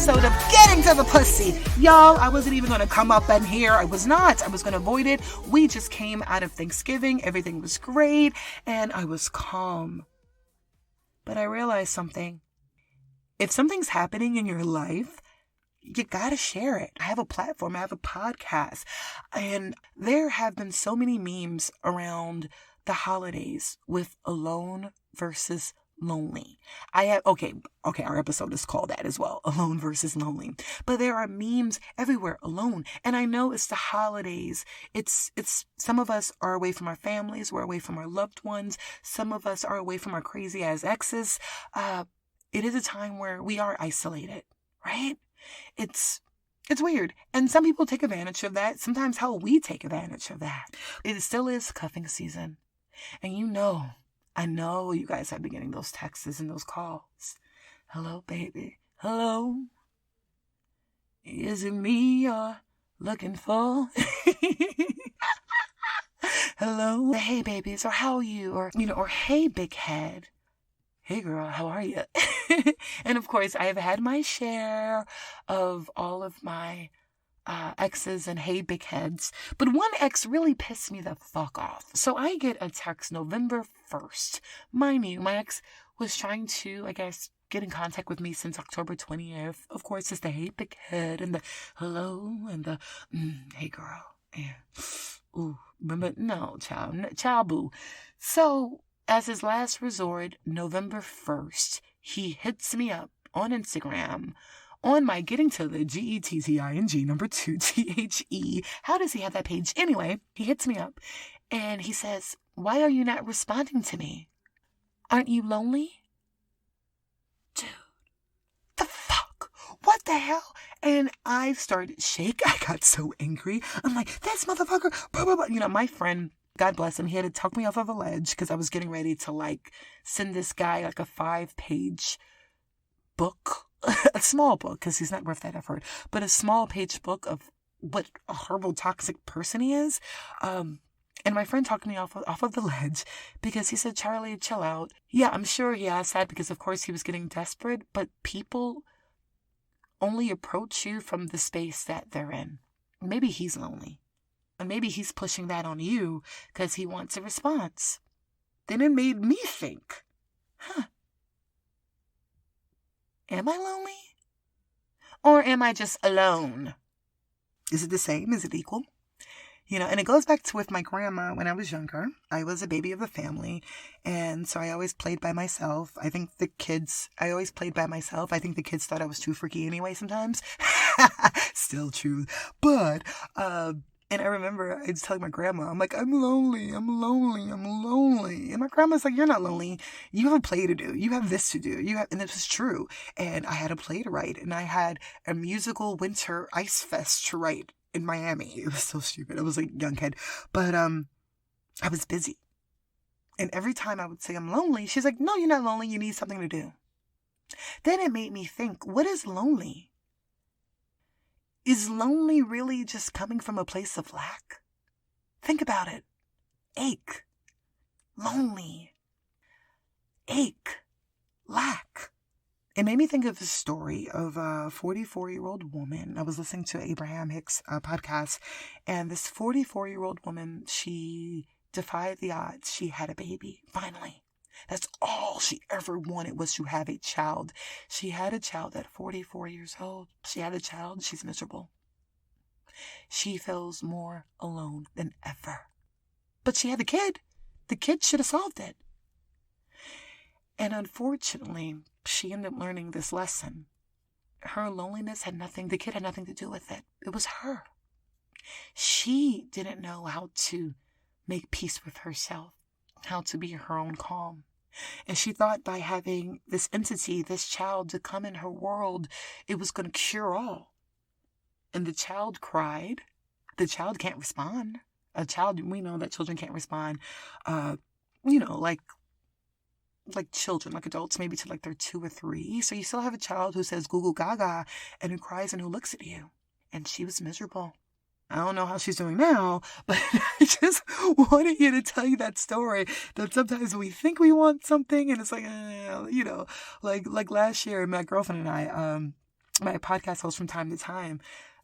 episode of Getting to the Pussy. Y'all, I wasn't even going to come up in here. I was not. I was going to avoid it. We just came out of Thanksgiving. Everything was great. And I was calm. But I realized something. If something's happening in your life, you gotta share it. I have a platform. I have a podcast. And there have been so many memes around the holidays with alone versus lonely. Okay, our episode is called that as well. Alone versus lonely. But there are memes everywhere, alone. And I know it's the holidays. It's some of us are away from our families. We're away from our loved ones. Some of us are away from our crazy ass exes. It is a time where we are isolated, right? It's weird. And some people take advantage of that. Sometimes we take advantage of that. It still is cuffing season. And I know you guys have been getting those texts and those calls. Hello, baby. Hello. Is it me you're looking for? Hello. Hey, babies. Or how are you? Or hey, big head. Hey, girl. How are you? And of course, I have had my share of all of my exes and hey big heads, but one ex really pissed me the fuck off. So I get a text November 1st. Mind you, my ex was trying to, I guess, get in contact with me since October 20th. Of course, it's the hey big head and the hello and the hey girl. And ooh, but no, child boo. So as his last resort, November 1st, he hits me up on Instagram on my getting to the GETTING number 2 THE. How does he have that page? Anyway, he hits me up and he says, "Why are you not responding to me? Aren't you lonely?" Dude, the fuck? What the hell? And I started shake. I got so angry. I'm like, this motherfucker, blah, blah, blah. My friend, God bless him, he had to talk me off of a ledge because I was getting ready to send this guy a 5-page book. A small book, because he's not worth that effort, but a small page book of what a horrible, toxic person he is. And my friend talked me off of the ledge because he said, "Charlie, chill out." Yeah, I'm sure he asked that because, of course, he was getting desperate, but people only approach you from the space that they're in. Maybe he's lonely. And maybe he's pushing that on you because he wants a response. Then it made me think, am I lonely? Or am I just alone? Is it the same? Is it equal? And it goes back to with my grandma when I was younger. I was a baby of the family. And so I always played by myself. I always played by myself. I think the kids thought I was too freaky anyway sometimes. Still true. But, and I remember I was telling my grandma, I'm like, I'm lonely. And my grandma's like, you're not lonely. You have a play to do. You have this to do. And this was true. And I had a play to write. And I had a musical winter ice fest to write in Miami. It was so stupid. I was a young kid. But I was busy. And every time I would say I'm lonely, she's like, no, you're not lonely. You need something to do. Then it made me think, what is lonely? Is lonely really just coming from a place of lack? Think about it. Ache. Lonely. Ache. Lack. It made me think of the story of a 44-year-old woman. I was listening to Abraham Hicks' podcast, and this 44-year-old woman, she defied the odds. She had a baby, finally. That's all she ever wanted, was to have a child. She had a child at 44 years old. She had a child. She's miserable. She feels more alone than ever. But she had the kid. The kid should have solved it. And unfortunately, she ended up learning this lesson. Her loneliness the kid had nothing to do with it. It was her. She didn't know how to make peace with herself, how to be her own calm. And she thought by having this entity, this child, to come in her world, it was going to cure all. And the child cried. The child can't respond. We know that children can't respond, like children, like adults, maybe to they're 2 or 3. So you still have a child who says goo goo gaga and who cries and who looks at you. And she was miserable. I don't know how she's doing now, but I just wanted you to tell you that story, that sometimes we think we want something and it's like last year, my girlfriend and I, my podcast host from time to time.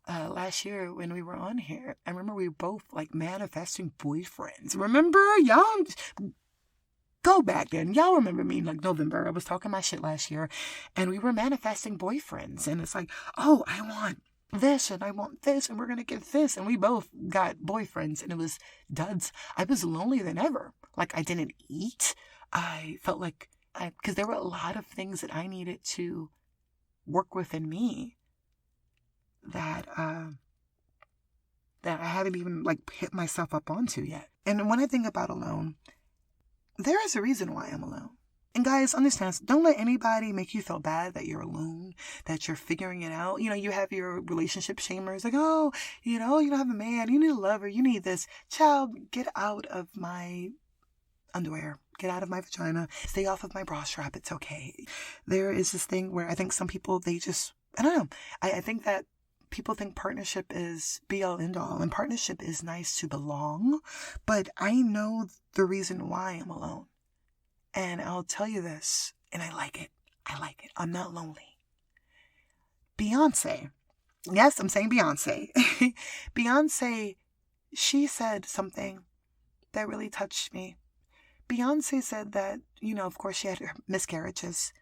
Last year when we were on here, I remember we were both like manifesting boyfriends. Remember? Y'all go back then. Y'all remember me in like November. I was talking my shit last year and we were manifesting boyfriends. And it's like, oh, I want this and I want this and we're going to get this. And we both got boyfriends and it was duds. I was lonelier than ever. Like I didn't eat. I felt like because there were a lot of things that I needed to work within me that I haven't even like hit myself up onto yet. And when I think about alone, there is a reason why I'm alone. And guys, understand, don't let anybody make you feel bad that you're alone, that you're figuring it out. You know, you have your relationship shamers like, oh, you don't have a man, you need a lover, you need this. Child, get out of my underwear. Get out of my vagina. Stay off of my bra strap. It's okay. There is this thing where I think some people, they just, I don't know. I think that people think partnership is be all end all, and partnership is nice to belong, but I know the reason why I'm alone. And I'll tell you this, and I like it. I'm not lonely. Beyoncé. Yes, I'm saying Beyoncé. Beyoncé, she said something that really touched me. Beyoncé said that, of course she had her miscarriages.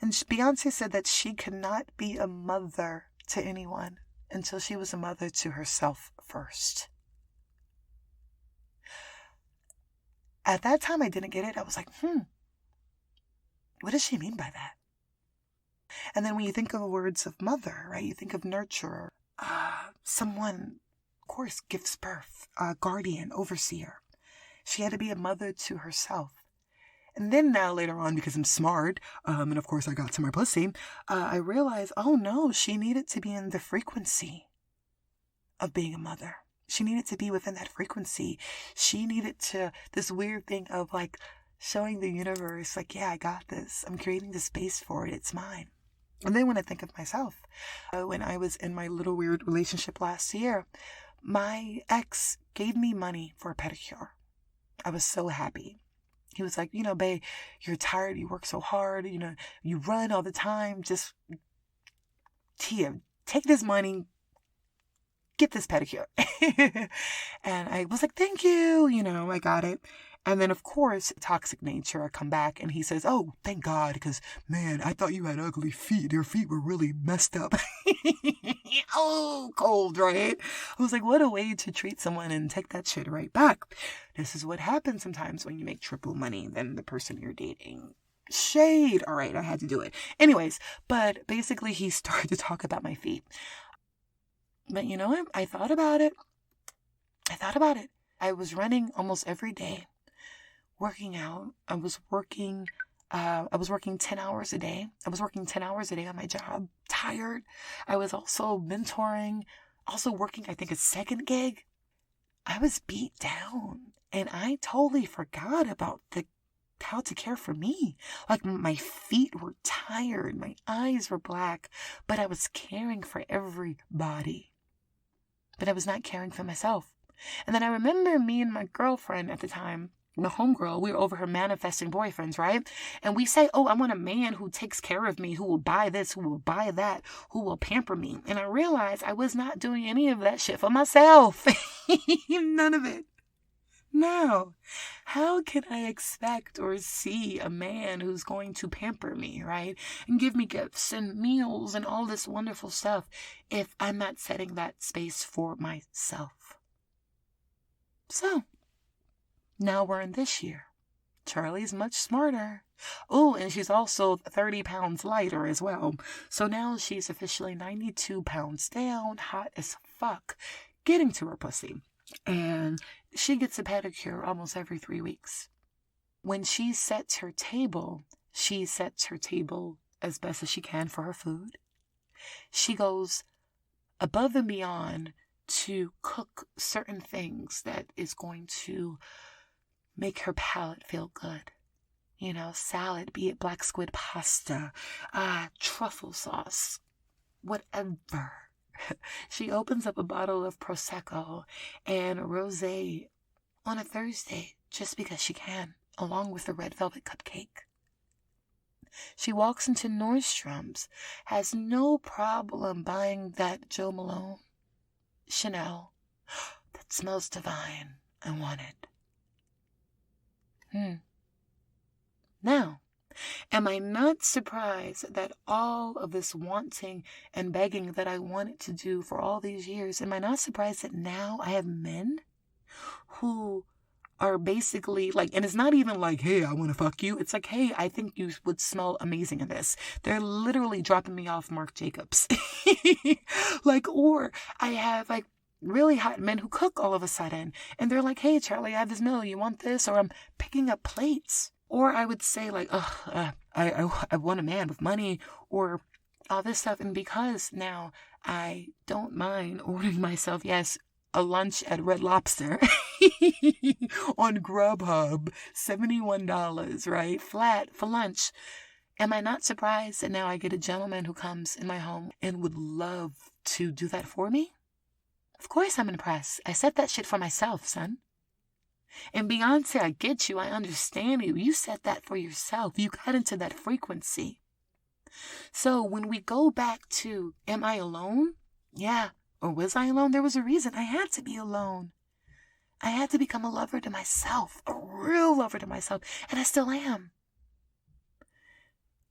And Beyoncé said that she could not be a mother to anyone until she was a mother to herself first. At that time, I didn't get it. I was like, what does she mean by that? And then when you think of words of mother, right, you think of nurturer, someone, of course, gives birth, guardian, overseer. She had to be a mother to herself. And then now later on, because I'm smart, and of course I got to my pussy, I realized, oh no, she needed to be in the frequency of being a mother. She needed to be within that frequency. She needed to, this weird thing of like showing the universe, like, yeah, I got this. I'm creating the space for it. It's mine. And then when I think of myself, when I was in my little weird relationship last year, my ex gave me money for a pedicure. I was so happy. He was like, babe, you're tired. You work so hard. You run all the time. Just, Tia, take this money. Get this pedicure. And I was like, thank you. I got it. And then, of course, toxic nature, I come back and he says, oh, thank God, because, man, I thought you had ugly feet. Your feet were really messed up. Oh, cold, right? I was like, what a way to treat someone and take that shit right back. This is what happens sometimes when you make triple money than the person you're dating. Shade. All right, I had to do it. Anyways, but basically he started to talk about my feet. But you know what? I thought about it. I was running almost every day. Working out. I was working 10 hours a day. I was working 10 hours a day on my job. Tired. I was also mentoring, also working, I think, a second gig. I was beat down and I totally forgot about how to care for me. Like my feet were tired. My eyes were black, but I was caring for everybody. But I was not caring for myself. And then I remember me and my girlfriend at the time, my homegirl, we were over her manifesting boyfriends, right? And we say, oh, I want a man who takes care of me, who will buy this, who will buy that, who will pamper me. And I realized I was not doing any of that shit for myself. None of it. No. How can I expect or see a man who's going to pamper me, right? And give me gifts and meals and all this wonderful stuff if I'm not setting that space for myself? So, now we're in this year. Charlie's much smarter. Oh, and she's also 30 pounds lighter as well. So now she's officially 92 pounds down, hot as fuck, getting to her pussy. And she gets a pedicure almost every 3 weeks. When she sets her table as best as she can for her food. She goes above and beyond to cook certain things that is going to make her palate feel good. Salad, be it black squid pasta, truffle sauce, whatever. She opens up a bottle of Prosecco and rosé on a Thursday just because she can, along with a red velvet cupcake. She walks into Nordstrom's, has no problem buying that Jo Malone Chanel that smells divine. I want it. Now, am I not surprised that all of this wanting and begging that I wanted to do for all these years, am I not surprised that now I have men who are basically like, and it's not even like, hey, I want to fuck you. It's like, hey, I think you would smell amazing in this. They're literally dropping me off Marc Jacobs. Like, or I have like really hot men who cook all of a sudden. And they're like, hey, Charlie, I have this meal. You want this? Or I'm picking up plates. Or I would say like, I want a man with money or all this stuff. And because now I don't mind ordering myself, yes, a lunch at Red Lobster on Grubhub, $71, right? Flat for lunch. Am I not surprised that now I get a gentleman who comes in my home and would love to do that for me? Of course I'm impressed. I said that shit for myself, son. And Beyoncé, I get you. I understand you. You said that for yourself. You got into that frequency. So when we go back to, am I alone? Yeah. Or was I alone? There was a reason. I had to be alone. I had to become a lover to myself, a real lover to myself, and I still am.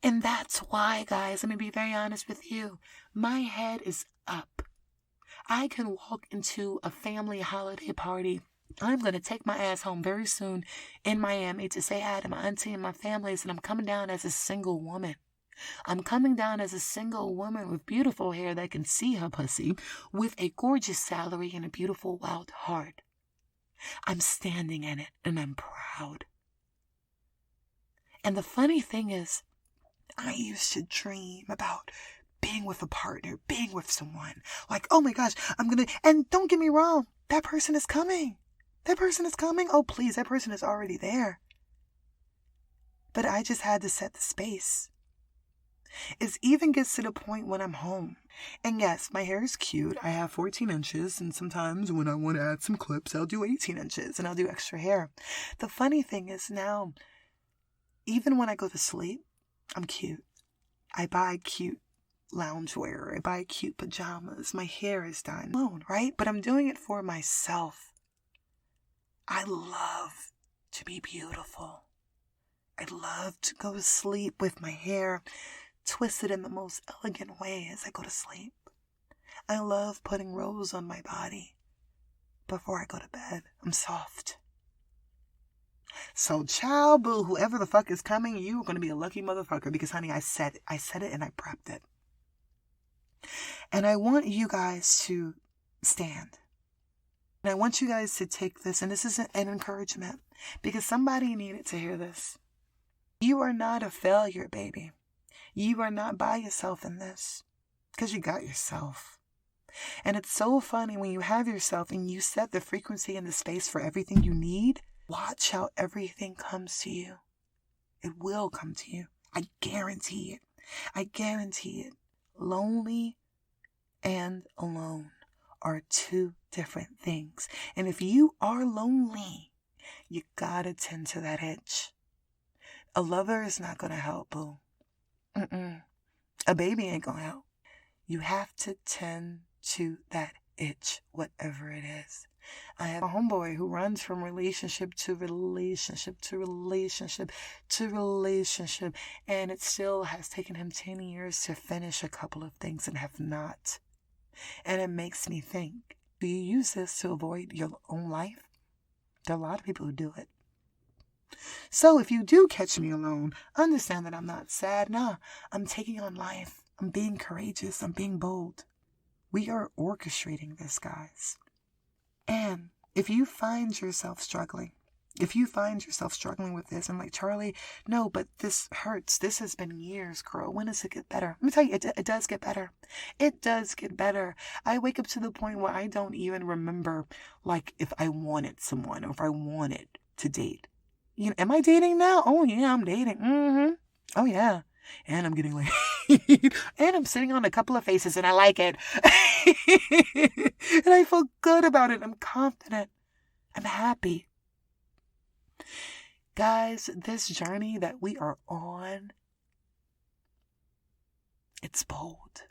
And that's why, guys, let me be very honest with you. My head is up. I can walk into a family holiday party. I'm going to take my ass home very soon in Miami to say hi to my auntie and my families, and I'm coming down as a single woman. I'm coming down as a single woman with beautiful hair that can see her pussy, with a gorgeous salary and a beautiful wild heart. I'm standing in it, and I'm proud. And the funny thing is, I used to dream about being with a partner, being with someone. Like, oh my gosh, and don't get me wrong, that person is coming. That person is coming. Oh, please, that person is already there. But I just had to set the space. It even gets to the point when I'm home. And yes, my hair is cute. I have 14 inches. And sometimes when I want to add some clips, I'll do 18 inches and I'll do extra hair. The funny thing is now, even when I go to sleep, I'm cute. I buy cute loungewear. I buy cute pajamas. My hair is done alone, right? But I'm doing it for myself. I love to be beautiful. I love to go to sleep with my hair twisted in the most elegant way as I go to sleep. I love putting rose on my body before I go to bed. I'm soft. So, child boo, whoever the fuck is coming, you are going to be a lucky motherfucker because, honey, I said it and I prepped it. And I want you guys to stand. And I want you guys to take this, and this is an encouragement because somebody needed to hear this. You are not a failure, baby. You are not by yourself in this because you got yourself. And it's so funny when you have yourself and you set the frequency and the space for everything you need. Watch how everything comes to you. It will come to you. I guarantee it. I guarantee it. Lonely and alone are two different things. And if you are lonely, you gotta tend to that itch. A lover is not gonna help, boo. A baby ain't gonna help. You have to tend to that itch, whatever it is. I have a homeboy who runs from relationship to relationship to relationship to relationship, and it still has taken him 10 years to finish a couple of things and have not. And it makes me think, do you use this to avoid your own life? There are a lot of people who do it. So if you do catch me alone, understand that I'm not sad. Nah, I'm taking on life. I'm being courageous. I'm being bold. We are orchestrating this, guys. And if you find yourself struggling with this, I'm like, Charlie, no, but this hurts. This has been years, girl. When does it get better? Let me tell you, it does get better. It does get better. I wake up to the point where I don't even remember, like, if I wanted someone or if I wanted to date. You know, am I dating now? Oh, yeah, I'm dating. Oh, yeah. And I'm getting laid. And I'm sitting on a couple of faces and I like it. And I feel good about it. I'm confident. I'm happy. Guys, this journey that we are on It's bold.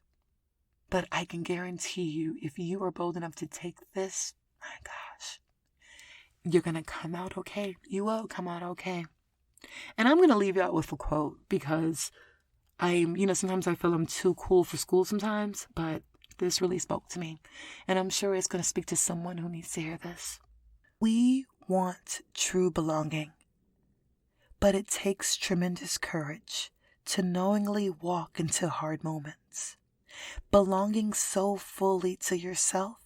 But I can guarantee you, if you are bold enough to take this, my gosh, you're going to come out okay. You will come out okay. And I'm going to leave you out with a quote because sometimes I feel I'm too cool for school sometimes, but this really spoke to me. And I'm sure it's going to speak to someone who needs to hear this. We want true belonging, but it takes tremendous courage to knowingly walk into hard moments. Belonging so fully to yourself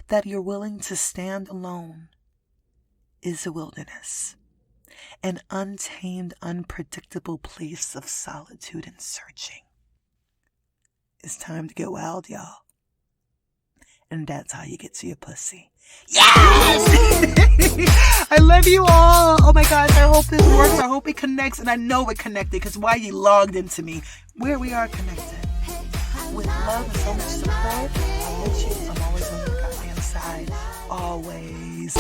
that you're willing to stand alone is a wilderness, an untamed, unpredictable place of solitude and searching. It's time to get wild, y'all. And that's how you get to your pussy. Yes! I love you all. Oh my gosh, I hope this works. I hope it connects. And I know it connected because why you logged into me. Where we are connected. With love and so much support, I'm with you. I'm always on your goddamn side. Always.